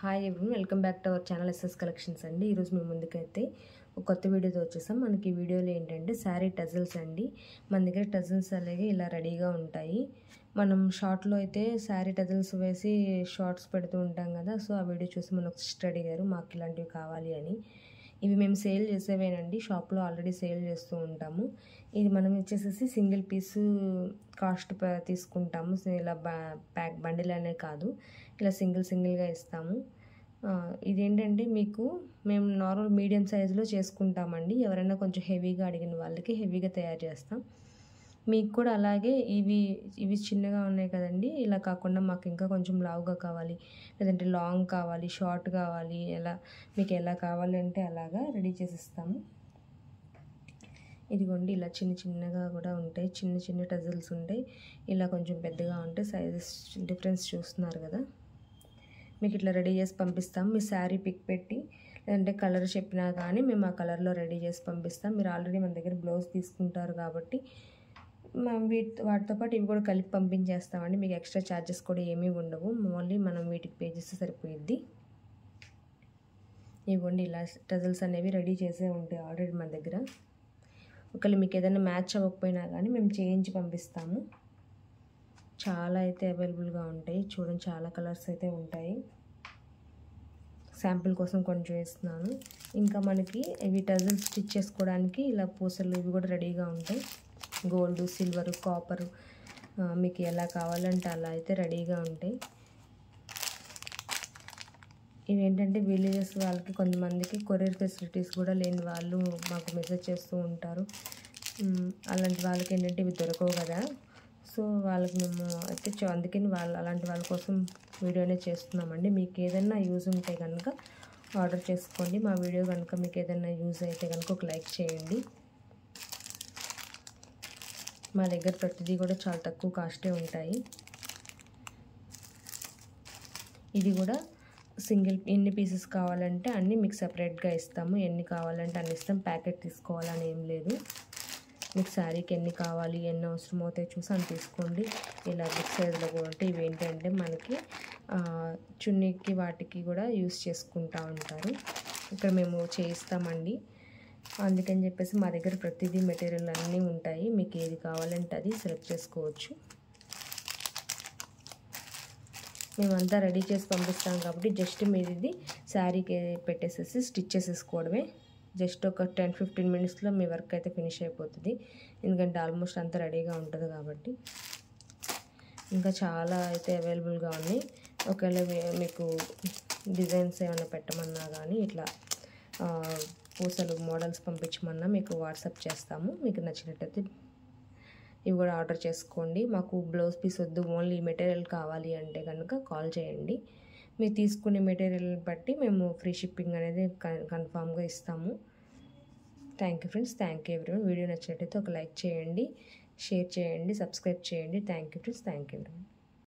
Hi everyone, welcome back to our channel SS collections అండి. ఈరోజు మేము ముందుకైతే ఒక కొత్త వీడియోతో వచ్చేసాం. మనకి ఈ వీడియోలో ఏంటంటే శారీ టజల్స్ అండి. మన దగ్గర టజల్స్ అలాగే ఇలా రెడీగా ఉంటాయి. మనం షార్ట్లో అయితే శారీ టజల్స్ వేసి షార్ట్స్ పెడుతూ ఉంటాం కదా. సో ఆ వీడియో చూసి మన ఒక సిస్టర్ అడిగారు మాకు ఇలాంటివి కావాలి అని. ఇవి మేము సేల్ చేసేవేనండి, షాప్లో ఆల్రెడీ సేల్ చేస్తూ ఉంటాము. ఇది మనం వచ్చేసేసి సింగిల్ పీసు కాస్ట్ తీసుకుంటాము. ఇలా ప్యాక్ బండిల్ అనే కాదు, ఇలా సింగిల్గా ఇస్తాము. ఇదేంటంటే మీకు మేము నార్మల్ మీడియం సైజులో చేసుకుంటామండి. ఎవరైనా కొంచెం హెవీగా అడిగిన వాళ్ళకి హెవీగా తయారు చేస్తాం. మీకు కూడా అలాగే ఇవి చిన్నగా ఉన్నాయి కదండి, ఇలా కాకుండా మాకు ఇంకా కొంచెం లావుగా కావాలి, లేదంటే లాంగ్ కావాలి, షార్ట్ కావాలి, మీకు ఎలా కావాలి అంటే అలాగా రెడీ చేసిస్తాము. ఇదిగోండి ఇలా చిన్నగా కూడా ఉంటాయి, చిన్న టజల్స్ ఉంటాయి. ఇలా కొంచెం పెద్దగా ఉంటాయి. సైజెస్ డిఫరెన్స్ చూస్తున్నారు కదా. మీకు ఇట్లా రెడీ చేసి పంపిస్తాం. మీ శారీ పిక్ పెట్టి లేదంటే కలర్ చెప్పినా కానీ మేము ఆ కలర్లో రెడీ చేసి పంపిస్తాం. మీరు ఆల్రెడీ మన దగ్గర బ్లౌజ్ తీసుకుంటారు కాబట్టి వాటితో పాటు ఇవి కూడా కలిపి పంపించేస్తామండి. మీకు ఎక్స్ట్రా ఛార్జెస్ కూడా ఏమీ ఉండవు, ఓన్లీ మనం వీటికి పే చేస్తే సరిపోయిద్ది. ఇవ్వండి ఇలా టజల్స్ అనేవి రెడీ చేసే ఉంటాయి ఆల్రెడీ మన దగ్గర. ఒకవేళ మీకు ఏదైనా మ్యాచ్ అవ్వకపోయినా కానీ మేము చేయించి పంపిస్తాము. చాలా అయితే అవైలబుల్గా ఉంటాయి. చూడండి, చాలా కలర్స్ అయితే ఉంటాయి. శాంపుల్ కోసం కొంచెం వేస్తున్నాను. ఇంకా మనకి ఇవి టజల్స్ స్టిచ్ చేసుకోవడానికి ఇలా పూసలు ఇవి కూడా రెడీగా ఉంటాయి. గోల్డ్, సిల్వర్, కాపర్ మీకు ఎలా కావాలంటే అలా అయితే రెడీగా ఉంటాయి. ఇవేంటంటే విలేజెస్ వాళ్ళకి కొంతమందికి కొరియర్ ఫెసిలిటీస్ కూడా లేని వాళ్ళు మాకు మెసేజ్ చేస్తూ ఉంటారు. అలాంటి వాళ్ళకి ఏంటంటే ఇవి దొరకవు కదా. సో వాళ్ళకి మేము అయితే అందుకని అలాంటి వాళ్ళ కోసం వీడియోనే చేస్తున్నామండి. మీకు ఏదైనా యూజ్ ఉంటే కనుక ఆర్డర్ చేసుకోండి. మా వీడియో కనుక మీకు ఏదైనా యూజ్ అయితే కనుక ఒక లైక్ చేయండి. మా దగ్గర ప్రతిదీ కూడా చాలా తక్కువ కాస్టే ఉంటాయి. ఇది కూడా సింగిల్ ఎన్ని పీసెస్ కావాలంటే అన్నీ మీకు సపరేట్గా ఇస్తాము. ఎన్ని కావాలంటే అన్ని ఇస్తాం. ప్యాకెట్ తీసుకోవాలని ఏం లేదు. మీకు శారీకి ఎన్ని కావాలి, ఎన్ని అవసరం అవుతాయి చూసి అని తీసుకోండి. ఇలా బిగ్ సైజులో కూడా ఉంటే ఇవి ఏంటంటే మనకి చున్నీకి వాటికి కూడా యూస్ చేసుకుంటూ ఉంటారు. ఇక్కడ మేము చేయిస్తామండి. అందుకని చెప్పేసి మా దగ్గర ప్రతిదీ మెటీరియల్ అన్నీ ఉంటాయి. మీకు ఏది కావాలంటే అది సెలెక్ట్ చేసుకోవచ్చు. మేమంతా రెడీ చేసి పంపిస్తాం కాబట్టి జస్ట్ మీరు ఇది శారీకి పెట్టేసేసి స్టిచ్ చేసేసుకోవడమే. జస్ట్ ఒక 10-15 మినిట్స్లో మీ వర్క్ అయితే ఫినిష్ అయిపోతుంది. ఎందుకంటే ఆల్మోస్ట్ అంతా రెడీగా ఉంటుంది కాబట్టి. ఇంకా చాలా అయితే అవైలబుల్గా ఉన్నాయి. ఒకవేళ మీకు డిజైన్స్ ఏమైనా పెట్టమన్నా కానీ ఇట్లా పూసలు మోడల్స్ పంపించమన్నా మీకు వాట్సాప్ చేస్తాము. మీకు నచ్చినట్టయితే ఇవి కూడా ఆర్డర్ చేసుకోండి. మాకు బ్లౌజ్ పీస్ వద్దు, ఓన్లీ మెటీరియల్ కావాలి అంటే కనుక కాల్ చేయండి. మీరు తీసుకునే మెటీరియల్ బట్టి మేము ఫ్రీ షిప్పింగ్ అనేది కన్ఫామ్గా ఇస్తాము. Thank you friends, thank you everyone. Video నచ్చినట్టయితే ఒక లైక్ చేయండి, షేర్ చేయండి, సబ్స్క్రైబ్ చేయండి. Thank you friends, thank you.